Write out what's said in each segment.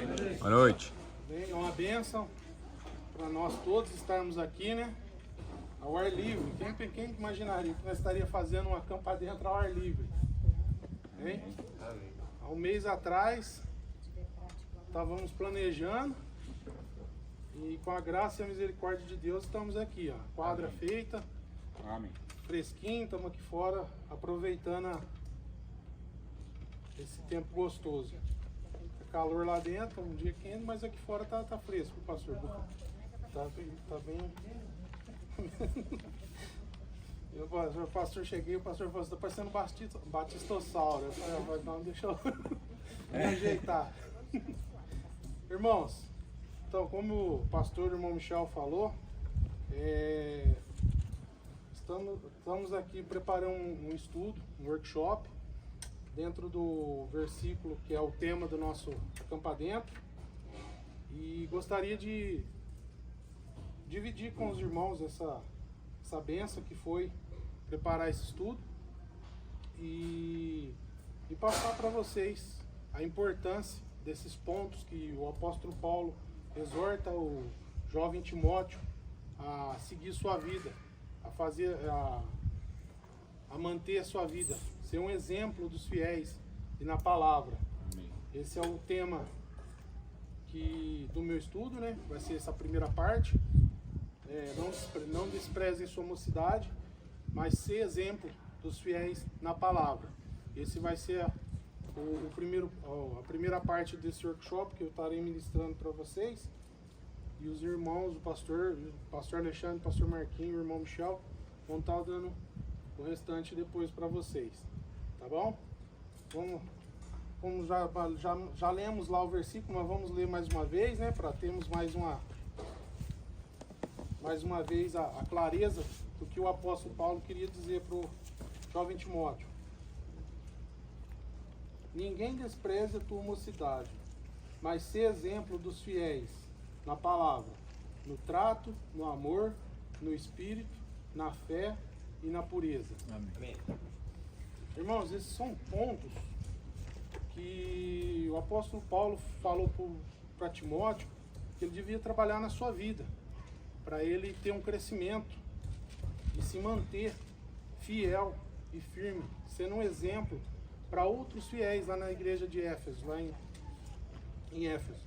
Boa noite. Bem, é uma bênção para nós todos estarmos aqui, né? Ao ar livre. Quem imaginaria que nós estaríamos fazendo uma campa dentro ao ar livre? Hein? Há um mês atrás, estávamos planejando e com a graça e a misericórdia de Deus estamos aqui, ó. Quadra feita, Amém. fresquinho, estamos aqui fora aproveitando esse tempo gostoso. Calor lá dentro, um dia quente, mas aqui fora tá fresco, pastor. Tá bem. O pastor cheguei, o pastor falou, tá parecendo batistossauro. Eu falei, não, deixa eu me ajeitar. Irmãos, então como o pastor irmão Michel falou, estamos aqui preparando um estudo, um workshop, dentro do versículo que é o tema do nosso Campa Dentro, e gostaria de dividir com os irmãos essa bênção que foi preparar esse estudo e passar para vocês a importância desses pontos que o apóstolo Paulo exorta o jovem Timóteo a seguir sua vida, a manter a sua vida, ser um exemplo dos fiéis e na palavra. Amém. Esse é o tema do meu estudo, né? Vai ser essa primeira parte. Não desprezem sua mocidade, mas ser exemplo dos fiéis na palavra. Esse vai ser a primeira parte desse workshop que eu estarei ministrando para vocês. E os irmãos, o pastor Alexandre, o pastor Marquinhos, o irmão Michel, vão estar dando o restante depois para vocês. Tá bom? Vamos já lemos lá o versículo, mas vamos ler mais uma vez, né? Para termos mais uma vez a clareza do que o apóstolo Paulo queria dizer para o jovem Timóteo. Ninguém despreze a tua mocidade, mas sê exemplo dos fiéis na palavra, no trato, no amor, no espírito, na fé e na pureza. Amém. Irmãos, esses são pontos que o apóstolo Paulo falou para Timóteo que ele devia trabalhar na sua vida, para ele ter um crescimento e se manter fiel e firme, sendo um exemplo para outros fiéis lá na igreja de Éfeso, lá em Éfeso.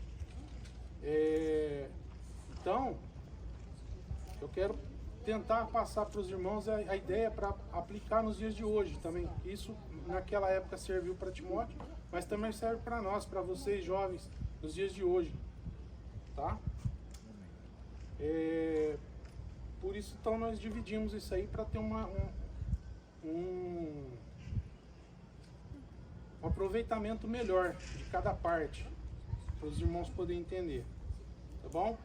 Então, eu quero tentar passar para os irmãos a ideia para aplicar nos dias de hoje também. Isso naquela época serviu para Timóteo, mas também serve para nós, para vocês jovens, nos dias de hoje. Tá? Por isso então nós dividimos isso aí para ter um aproveitamento melhor de cada parte, para os irmãos poderem entender. Tá bom?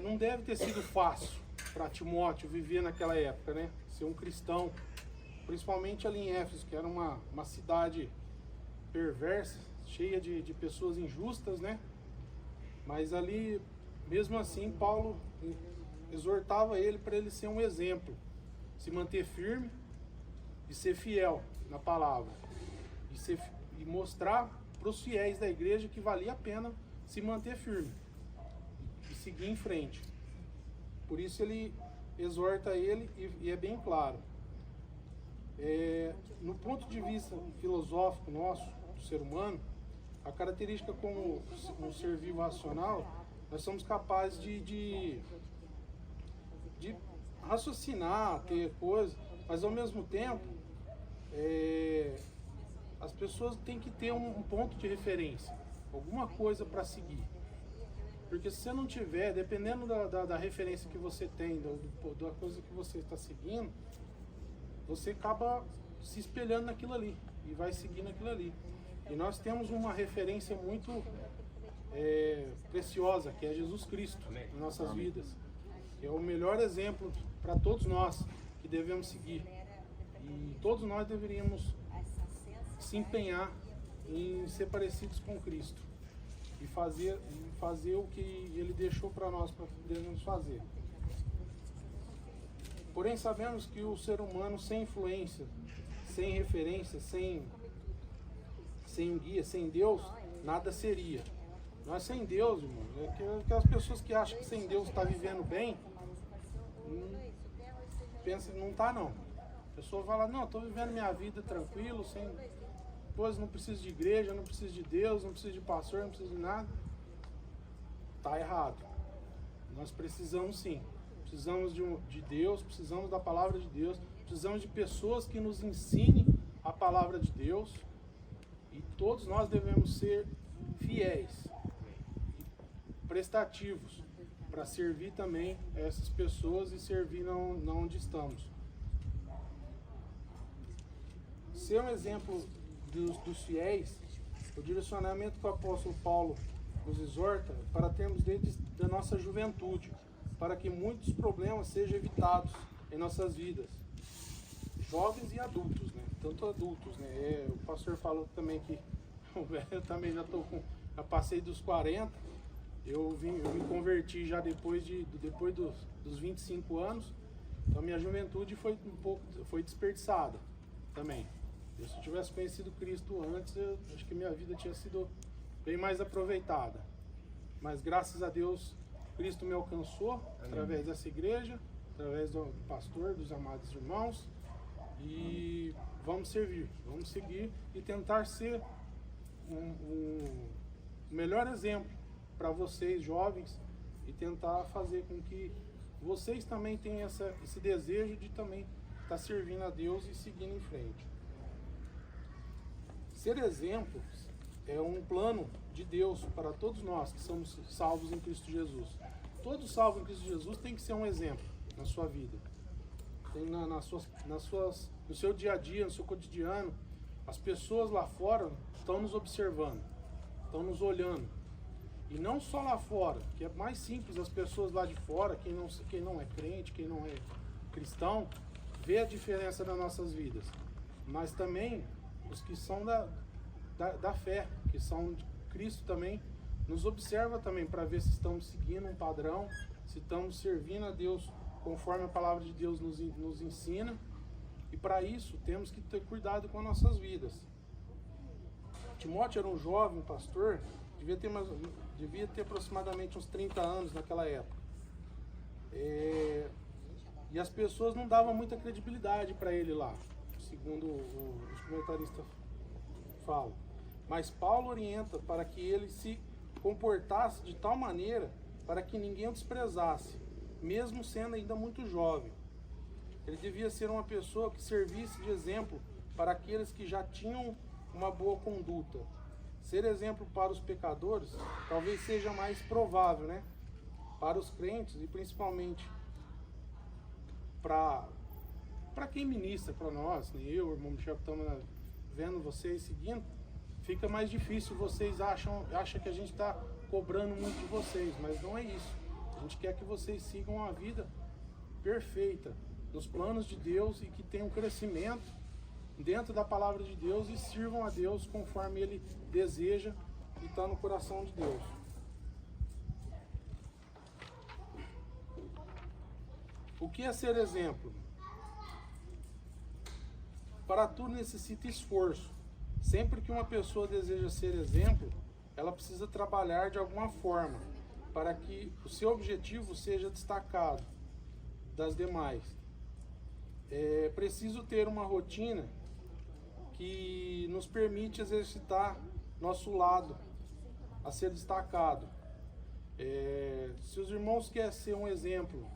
Não deve ter sido fácil para Timóteo viver naquela época, né? Ser um cristão, principalmente ali em Éfeso, que era uma cidade perversa, cheia de pessoas injustas, né? Mas ali, mesmo assim, Paulo exortava ele para ele ser um exemplo, se manter firme e ser fiel na palavra, e mostrar para os fiéis da igreja que valia a pena se manter firme e seguir em frente. Por isso ele exorta ele e é bem claro. No ponto de vista filosófico nosso, do ser humano, a característica como um ser vivo racional, nós somos capazes de raciocinar, ter coisas, mas ao mesmo tempo as pessoas têm que ter um ponto de referência, alguma coisa para seguir. Porque se você não tiver, dependendo da referência que você tem, da coisa que você está seguindo, você acaba se espelhando naquilo ali e vai seguindo aquilo ali. E nós temos uma referência muito preciosa, que é Jesus Cristo, nas nossas vidas. Que é o melhor exemplo para todos nós que devemos seguir. E todos nós deveríamos se empenhar em ser parecidos com Cristo e fazer o que Ele deixou para nós, para podermos fazer. Porém, sabemos que o ser humano sem influência, sem referência, sem guia, sem Deus, nada seria. Nós sem Deus, irmão, aquelas pessoas que acham que sem Deus está vivendo bem, pensa que não está não. A pessoa fala, não, estou vivendo minha vida tranquilo, sem coisa, não preciso de igreja, não preciso de Deus, não preciso de pastor, não preciso de nada. Está errado. Nós precisamos sim. Precisamos de Deus, precisamos da palavra de Deus, precisamos de pessoas que nos ensinem a palavra de Deus. E todos nós devemos ser fiéis, prestativos, para servir também essas pessoas e servir não onde estamos. Ser um exemplo dos fiéis, o direcionamento que o apóstolo Paulo nos exorta para termos desde da nossa juventude, para que muitos problemas sejam evitados em nossas vidas, jovens e adultos, né? Tanto adultos, né? O pastor falou também que eu também já passei dos 40, eu me converti já depois dos 25 anos, então minha juventude foi desperdiçada também. Se eu tivesse conhecido Cristo antes, eu acho que minha vida tinha sido bem mais aproveitada. Mas graças a Deus, Cristo me alcançou através dessa igreja, através do pastor, dos amados irmãos. E vamos servir, vamos seguir e tentar ser um melhor exemplo para vocês jovens e tentar fazer com que vocês também tenham esse desejo de também estar servindo a Deus e seguindo em frente. Ser exemplo é um plano de Deus para todos nós que somos salvos em Cristo Jesus. Todo salvo em Cristo Jesus tem que ser um exemplo na sua vida. Tem no seu dia a dia, no seu cotidiano, as pessoas lá fora estão nos observando, estão nos olhando. E não só lá fora, que é mais simples, as pessoas lá de fora, quem não é crente, quem não é cristão, vê a diferença das nossas vidas. Mas também os que são da fé, que são de Cristo também, nos observa também para ver se estamos seguindo um padrão, se estamos servindo a Deus conforme a palavra de Deus nos ensina. E para isso temos que ter cuidado com as nossas vidas. Timóteo era um jovem pastor, devia ter aproximadamente uns 30 anos naquela época. E as pessoas não davam muita credibilidade para ele lá, segundo os comentaristas falam. Mas Paulo orienta para que ele se comportasse de tal maneira para que ninguém o desprezasse, mesmo sendo ainda muito jovem. Ele devia ser uma pessoa que servisse de exemplo para aqueles que já tinham uma boa conduta. Ser exemplo para os pecadores talvez seja mais provável, né? Para os crentes e principalmente para quem ministra para nós, né? Eu, o irmão Michel, que estamos vendo vocês seguindo, fica mais difícil. Vocês acham que a gente está cobrando muito de vocês, mas não é isso. A gente quer que vocês sigam uma vida perfeita, nos planos de Deus, e que tenham crescimento dentro da palavra de Deus e sirvam a Deus conforme Ele deseja e está no coração de Deus. O que é ser exemplo? Para tudo necessita esforço. Sempre que uma pessoa deseja ser exemplo, ela precisa trabalhar de alguma forma para que o seu objetivo seja destacado das demais. É preciso ter uma rotina que nos permite exercitar nosso lado a ser destacado. Se os irmãos querem ser um exemplo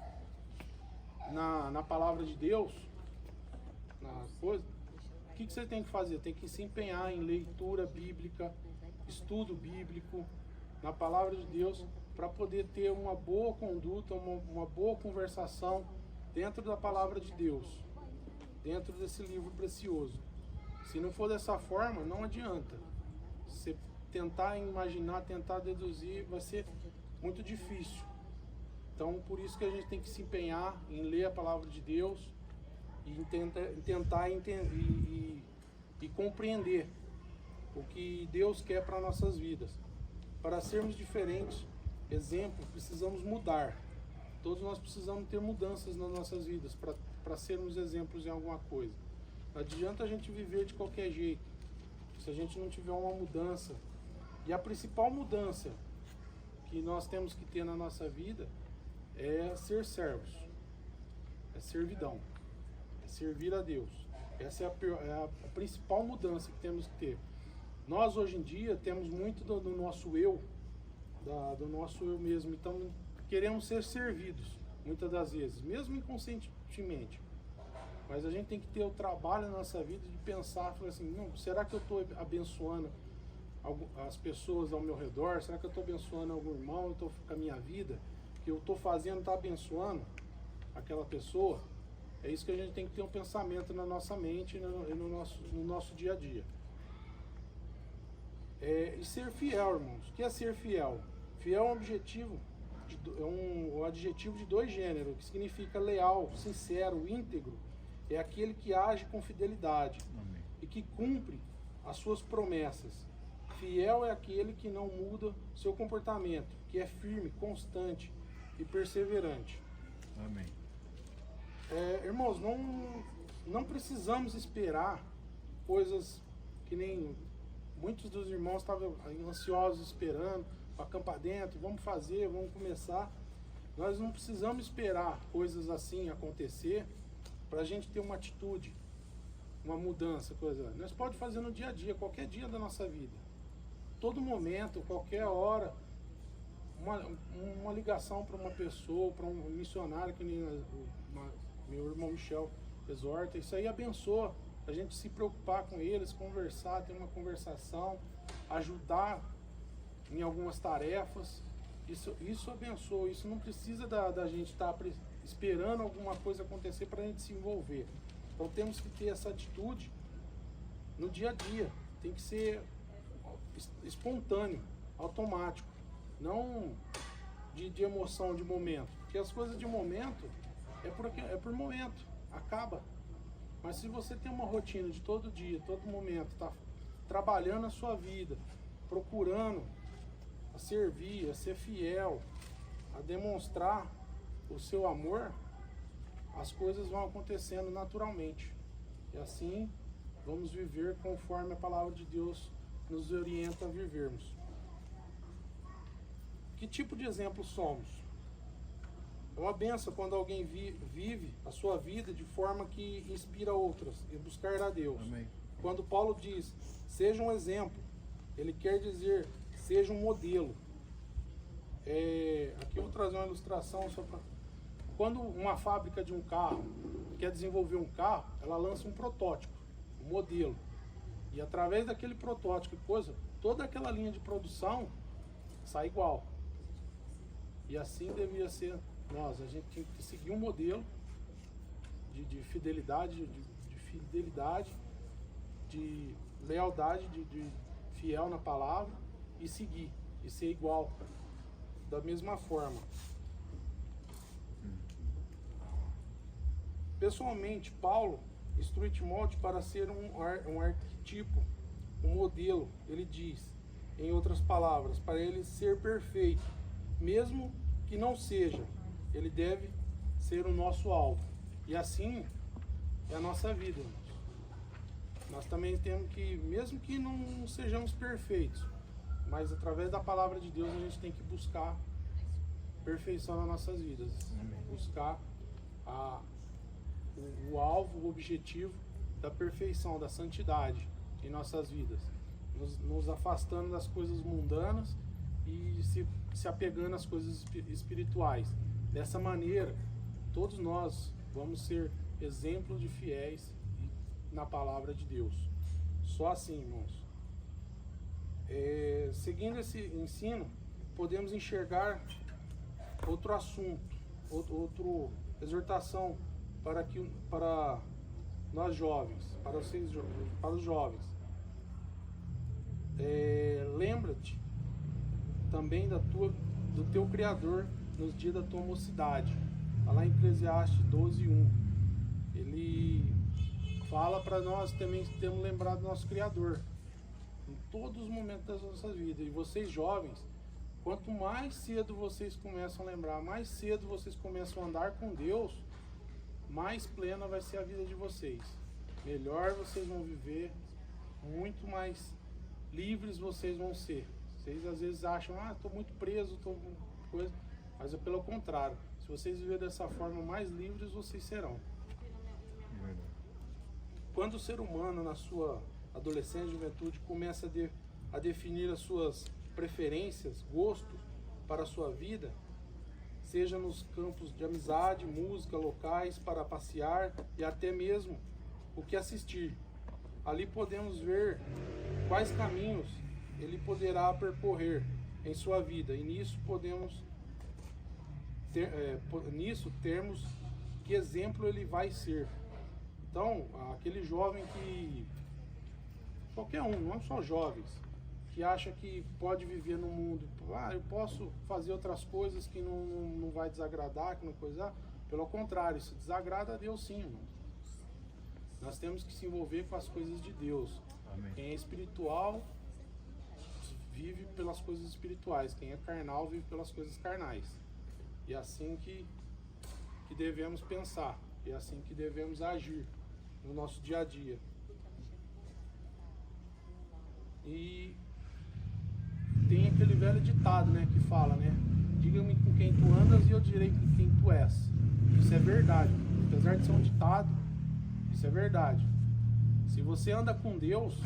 na palavra de Deus, o que você tem que fazer? Tem que se empenhar em leitura bíblica, estudo bíblico, na palavra de Deus, para poder ter uma boa conduta, uma boa conversação dentro da palavra de Deus, dentro desse livro precioso. Se não for dessa forma, não adianta. Você tentar imaginar, tentar deduzir, vai ser muito difícil. Então, por isso que a gente tem que se empenhar em ler a palavra de Deus e tentar entender e compreender o que Deus quer para nossas vidas. Para sermos diferentes, exemplo, precisamos mudar. Todos nós precisamos ter mudanças nas nossas vidas para sermos exemplos em alguma coisa. Não adianta a gente viver de qualquer jeito. Se a gente não tiver uma mudança E a principal mudança que nós temos que ter na nossa vida é ser servos, é servidão, é servir a Deus. Essa é a principal mudança que temos que ter. Nós hoje em dia temos muito do nosso eu, do nosso eu mesmo, então queremos ser servidos, muitas das vezes, mesmo inconscientemente. Mas a gente tem que ter o trabalho na nossa vida de pensar, falar assim, não, será que eu estou abençoando as pessoas ao meu redor? Será que eu estou abençoando algum irmão? Eu estou com a minha vida? O que eu estou fazendo está abençoando aquela pessoa? É isso que a gente tem que ter um pensamento na nossa mente e no nosso dia a dia. E ser fiel, irmãos. O que é ser fiel? Fiel é um objetivo, um adjetivo de dois gêneros, que significa leal, sincero, íntegro. É aquele que age com fidelidade. Amém. E que cumpre as suas promessas. Fiel é aquele que não muda seu comportamento, que é firme, constante e perseverante. Amém. Irmãos, não precisamos esperar coisas que nem muitos dos irmãos estavam ansiosos esperando para acampar dentro, vamos fazer, vamos começar. Nós não precisamos esperar coisas assim acontecer para a gente ter uma atitude, uma mudança, coisa. Nós podemos fazer no dia a dia, qualquer dia da nossa vida. Todo momento, qualquer hora, uma ligação para uma pessoa, para um missionário, que meu irmão Michel exorta, isso aí abençoa. A gente se preocupar com eles, conversar, ter uma conversação, ajudar em algumas tarefas. Isso abençoa, isso não precisa da gente estar esperando alguma coisa acontecer para a gente se envolver. Então temos que ter essa atitude no dia a dia, tem que ser espontâneo, automático, não de emoção, de momento, porque as coisas de momento é por momento, acaba. Mas se você tem uma rotina de todo dia, todo momento, está trabalhando a sua vida, procurando a servir, a ser fiel, a demonstrar o seu amor, as coisas vão acontecendo naturalmente. E assim vamos viver conforme a palavra de Deus nos orienta a vivermos. Que tipo de exemplo somos? É uma benção quando alguém vive a sua vida de forma que inspira outras e buscar a Deus. Amém. Quando Paulo diz, seja um exemplo, ele quer dizer, seja um modelo. Aqui eu vou trazer uma ilustração só para... Quando uma fábrica de um carro quer desenvolver um carro, ela lança um protótipo, um modelo. E através daquele protótipo, toda aquela linha de produção sai igual. E assim devia ser nós. A gente tem que seguir um modelo de fidelidade, de lealdade, de fiel na palavra e seguir, e ser igual, da mesma forma. Pessoalmente, Paulo instrui Timóteo para ser um arquetipo, um modelo. Ele diz, em outras palavras, para ele ser perfeito, mesmo que não seja, ele deve ser o nosso alvo. E assim é a nossa vida, irmãos. Nós também temos que, mesmo que não sejamos perfeitos, mas através da palavra de Deus a gente tem que buscar perfeição nas nossas vidas. Buscar o alvo, o objetivo da perfeição, da santidade em nossas vidas. Nos afastando das coisas mundanas e se apegando às coisas espirituais. Dessa maneira, todos nós vamos ser exemplos de fiéis na palavra de Deus. Só assim, irmãos. Seguindo esse ensino, podemos enxergar outro assunto, outra exortação para nós jovens, para os jovens. Lembra-te também do teu Criador nos dias da tua mocidade. Está lá em Eclesiastes 12:1. Ele fala para nós também temos lembrado do nosso Criador em todos os momentos das nossas vidas. E vocês jovens, quanto mais cedo vocês começam a lembrar, mais cedo vocês começam a andar com Deus, mais plena vai ser a vida de vocês. Melhor vocês vão viver, muito mais livres vocês vão ser. Vocês às vezes acham, estou muito preso, estou coisa, mas é pelo contrário. Se vocês viverem dessa forma mais livres, vocês serão. Quando o ser humano, na sua adolescência e juventude, começa a definir as suas preferências, gostos para a sua vida, seja nos campos de amizade, música, locais para passear e até mesmo o que assistir. Ali podemos ver quais caminhos ele poderá percorrer em sua vida, e nisso termos que exemplo ele vai ser. Então, aquele jovem que, qualquer um, não só jovens, que acha que pode viver no mundo, eu posso fazer outras coisas que não vai desagradar, que não coisa, pelo contrário, isso desagrada a Deus sim, irmão. Nós temos que se envolver com as coisas de Deus. Amém. Quem é espiritual vive pelas coisas espirituais, quem é carnal vive pelas coisas carnais. E é assim que devemos pensar, e é assim que devemos agir no nosso dia a dia. E tem aquele velho ditado, né, que fala, né, diga-me com quem tu andas e eu direi com quem tu és. Isso é verdade, apesar de ser um ditado, isso é verdade. Se você anda com Deus,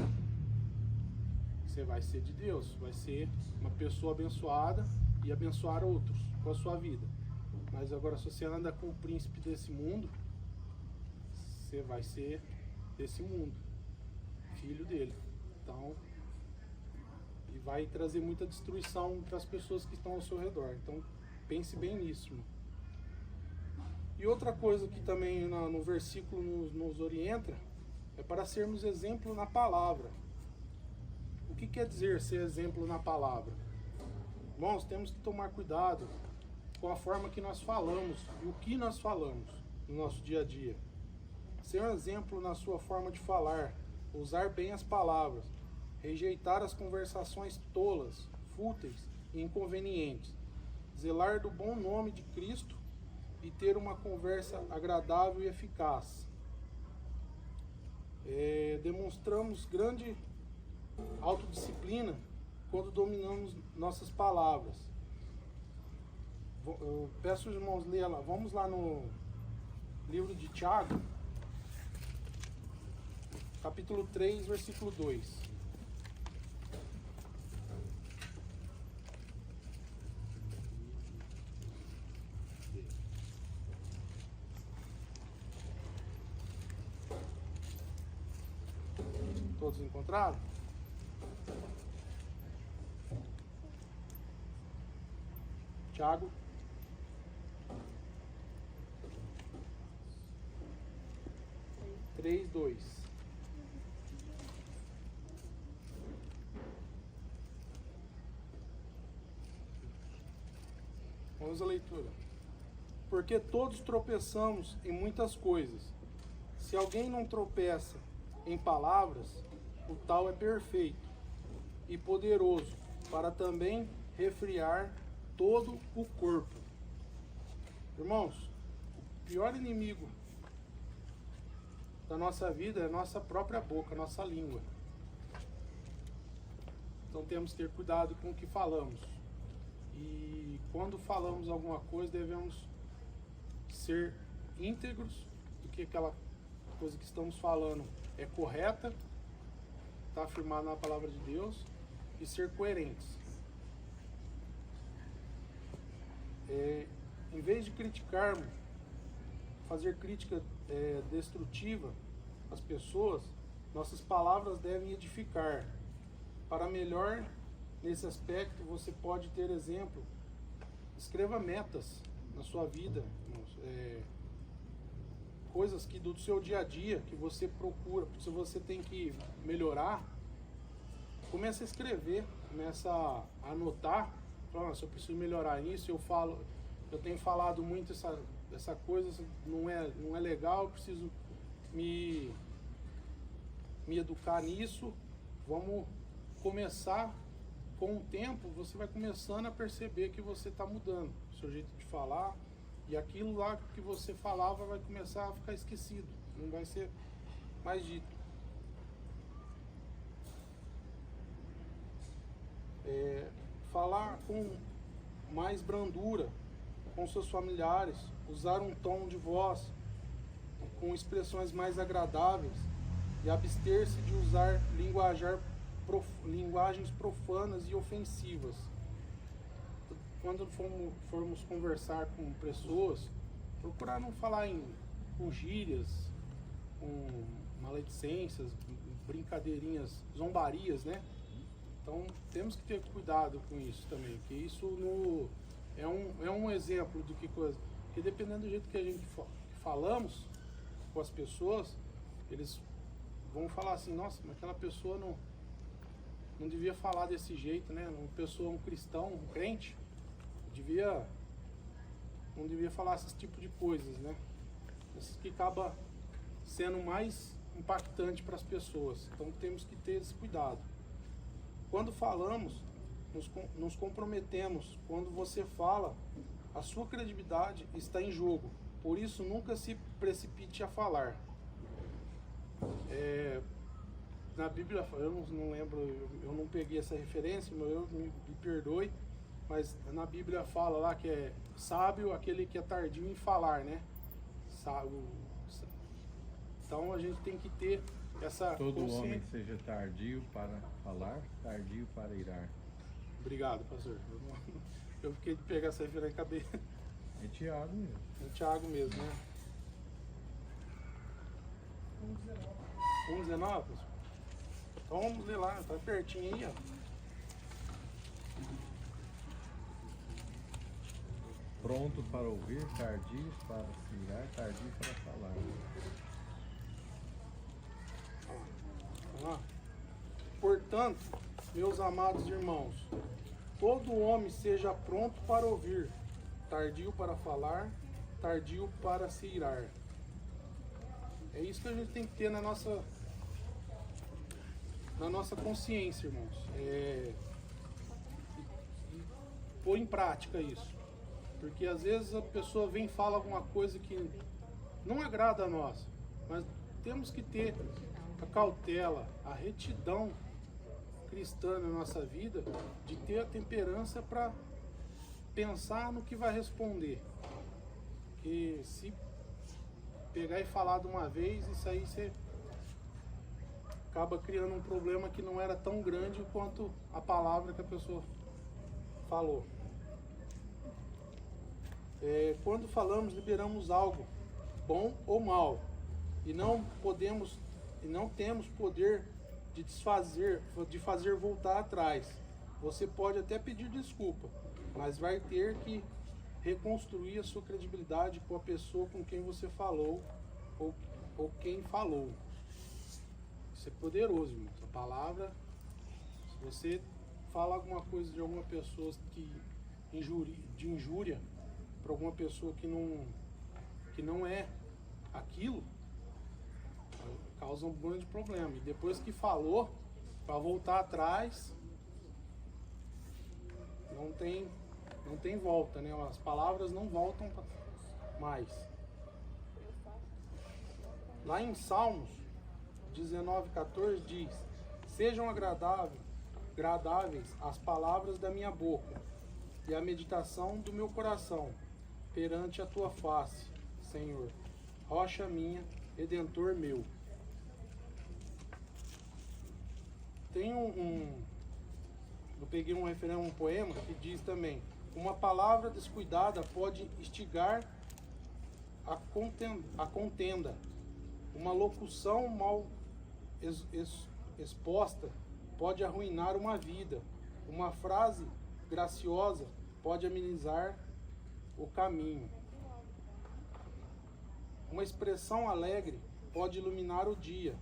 você vai ser de Deus, vai ser uma pessoa abençoada e abençoar outros com a sua vida. Mas agora, se você anda com o príncipe desse mundo, você vai ser desse mundo, filho dele. Então, e vai trazer muita destruição para as pessoas que estão ao seu redor. Então, pense bem nisso, irmão. E outra coisa que também no versículo nos orienta é para sermos exemplo na palavra. O que quer dizer ser exemplo na palavra? Irmãos, temos que tomar cuidado com a forma que nós falamos e o que nós falamos no nosso dia a dia. Ser um exemplo na sua forma de falar, usar bem as palavras, rejeitar as conversações tolas, fúteis e inconvenientes, zelar do bom nome de Cristo e ter uma conversa agradável e eficaz. Demonstramos grande autodisciplina quando dominamos nossas palavras. Eu peço os irmãos ler lá, vamos lá no livro de Tiago, capítulo 3, versículo 2. Todos encontraram? Tiago 3:2. Vamos à leitura. Porque todos tropeçamos em muitas coisas. Se alguém não tropeça em palavras, o tal é perfeito e poderoso para também refriar todo o corpo. Irmãos, o pior inimigo da nossa vida é a nossa própria boca, a nossa língua. Então temos que ter cuidado com o que falamos. E quando falamos alguma coisa, devemos ser íntegros do que aquela coisa que estamos falando é correta, está afirmado na palavra de Deus, e ser coerentes. Em vez de criticarmos, fazer crítica destrutiva às pessoas, nossas palavras devem edificar. Para melhor nesse aspecto, você pode ter exemplo. Escreva metas na sua vida, coisas que do seu dia a dia que você procura, se você tem que melhorar, comece a escrever, começa a anotar. Se eu preciso melhorar nisso, eu tenho falado muito essa coisa, não é legal, eu preciso me educar nisso. Vamos começar, com o tempo, você vai começando a perceber que você está mudando o seu jeito de falar, e aquilo lá que você falava vai começar a ficar esquecido, não vai ser mais dito. Falar com mais brandura com seus familiares, usar um tom de voz com expressões mais agradáveis e abster-se de usar linguagens profanas e ofensivas. Quando formos conversar com pessoas, procurar não falar com gírias, com maledicências, brincadeirinhas, zombarias, né? Então temos que ter cuidado com isso também, porque isso é um exemplo de que coisa. Porque dependendo do jeito que a gente falamos com as pessoas, eles vão falar assim, nossa, mas aquela pessoa não devia falar desse jeito, né? Uma pessoa, um cristão, um crente, não devia falar esse tipo de coisas, né? Isso que acaba sendo mais impactante para as pessoas. Então temos que ter esse cuidado. Quando falamos, nos comprometemos. Quando você fala, a sua credibilidade está em jogo. Por isso, nunca se precipite a falar. Na Bíblia, eu não lembro, eu não peguei essa referência, mas me perdoe, mas na Bíblia fala lá que é sábio aquele que é tardio em falar, né? Então a gente tem que ter essa Todo consciência. homem seja tardio para falar, tardio para irar. Obrigado, pastor. Eu fiquei de pegar essa referência e acabei. É Tiago mesmo. É Tiago mesmo, né? 1,19, pastor? Então vamos ler lá, tá pertinho aí, ó. Pronto para ouvir, tardio para se irar, tardio para falar. Vamos lá. Portanto, meus amados irmãos, todo homem seja pronto para ouvir, tardio para falar, tardio para se irar. É isso que a gente tem que ter na nossa consciência, irmãos. E pôr em prática isso. Porque às vezes a pessoa vem e fala alguma coisa que não agrada a nós, mas temos que ter a cautela, a retidão cristã na nossa vida, de ter a temperança para pensar no que vai responder. Que se pegar e falar de uma vez, isso aí você acaba criando um problema que não era tão grande quanto a palavra que a pessoa falou. Quando falamos, liberamos algo, bom ou mal, e não temos poder de fazer voltar atrás. Você pode até pedir desculpa, mas vai ter que reconstruir a sua credibilidade com a pessoa com quem você falou ou quem falou. Isso é poderoso, irmão. Essa palavra, se você fala alguma coisa de alguma pessoa de injúria para alguma pessoa que não é aquilo, causa um grande problema. E depois que falou, para voltar atrás, não tem volta, né? As palavras não voltam mais. Lá em Salmos 19:14 diz: sejam agradáveis as palavras da minha boca e a meditação do meu coração perante a tua face, Senhor, rocha minha, redentor meu. Tem eu peguei um poema que diz também: uma palavra descuidada pode instigar a contenda. Uma locução mal exposta pode arruinar uma vida. Uma frase graciosa pode amenizar o caminho. Uma expressão alegre pode iluminar o dia.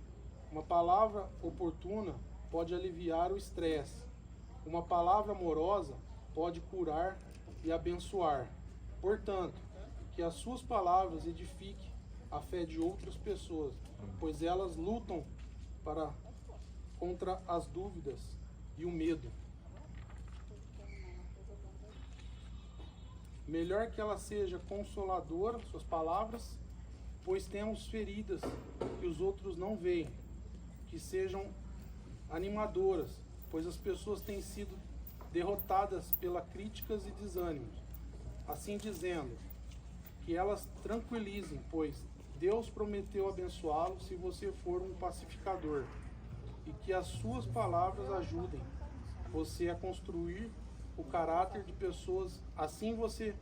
Uma palavra oportuna pode aliviar o estresse. Uma palavra amorosa pode curar e abençoar. Portanto, que as suas palavras edifiquem a fé de outras pessoas, pois elas lutam contra as dúvidas e o medo. Melhor que ela seja consoladora, suas palavras, pois temos feridas que os outros não veem, que sejam animadoras, pois as pessoas têm sido derrotadas pelas críticas e desânimos, assim dizendo que elas tranquilizem, pois Deus prometeu abençoá-lo se você for um pacificador, e que as suas palavras ajudem você a construir o caráter de pessoas. Assim você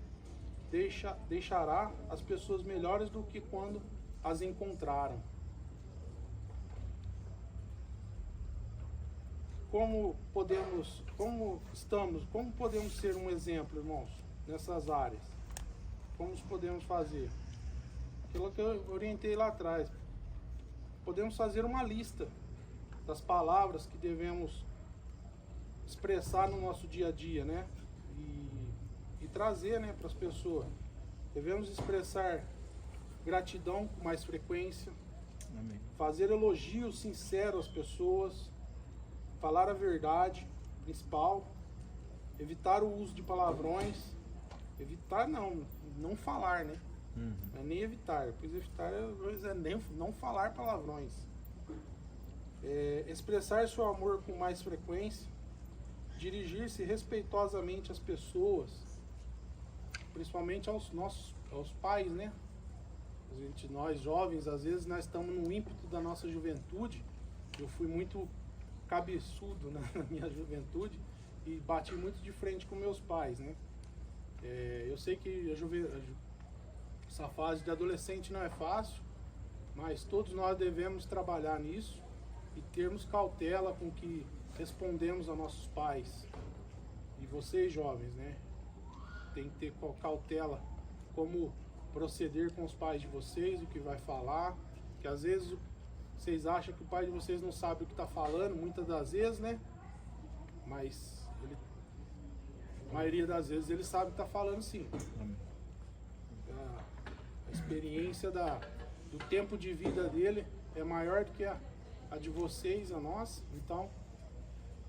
deixará as pessoas melhores do que quando as encontraram. Como podemos ser um exemplo, irmãos, nessas áreas? Como podemos fazer? Aquilo que eu orientei lá atrás. Podemos fazer uma lista das palavras que devemos expressar no nosso dia a dia, né? E trazer, né, para as pessoas. Devemos expressar gratidão com mais frequência. Amém. Fazer elogios sinceros às pessoas. Falar a verdade, principal. Evitar o uso de palavrões. Evitar não falar, né? Não é nem evitar, pois evitar é nem não falar palavrões. Expressar seu amor com mais frequência. Dirigir-se respeitosamente às pessoas, principalmente aos pais, né? Nós jovens, às vezes nós estamos no ímpeto da nossa juventude. Eu fui muito cabeçudo na minha juventude e bati muito de frente com meus pais, né? Eu sei que essa fase de adolescente não é fácil, mas todos nós devemos trabalhar nisso e termos cautela com que respondemos a nossos pais. E vocês, jovens, né? Tem que ter cautela como proceder com os pais de vocês, o que vai falar, que às vezes vocês acham que o pai de vocês não sabe o que está falando, muitas das vezes, né? Mas a maioria das vezes ele sabe o que está falando, sim. A experiência do tempo de vida dele é maior do que a de vocês, a nossa. Então,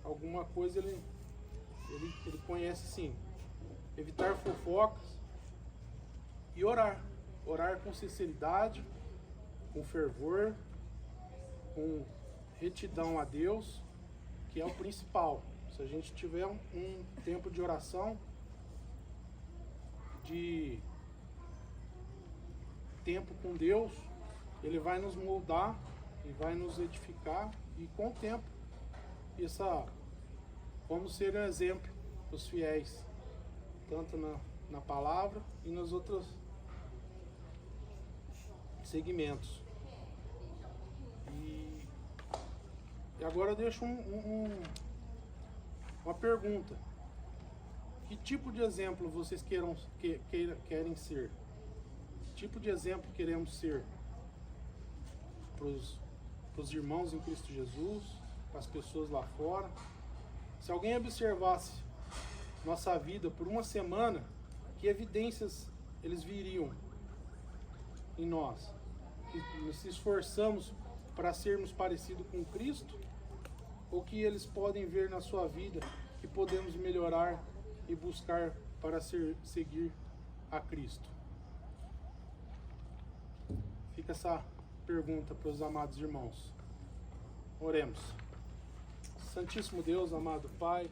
alguma coisa ele conhece, sim. Evitar fofocas e orar. Orar com sinceridade, com fervor, com retidão a Deus, que é o principal. Se a gente tiver um tempo de oração, de tempo com Deus, Ele vai nos moldar e vai nos edificar, e com o tempo vamos ser um exemplo para os fiéis, tanto na palavra e nos outros segmentos. E agora eu deixo uma pergunta: que tipo de exemplo vocês querem ser? Que tipo de exemplo queremos ser para os irmãos em Cristo Jesus, para as pessoas lá fora? Se alguém observasse nossa vida por uma semana, que evidências eles viriam em nós? Que nos esforçamos para sermos parecidos com Cristo? Ou que eles podem ver na sua vida que podemos melhorar e buscar para seguir a Cristo? Fica essa pergunta para os amados irmãos. Oremos. Santíssimo Deus, amado Pai,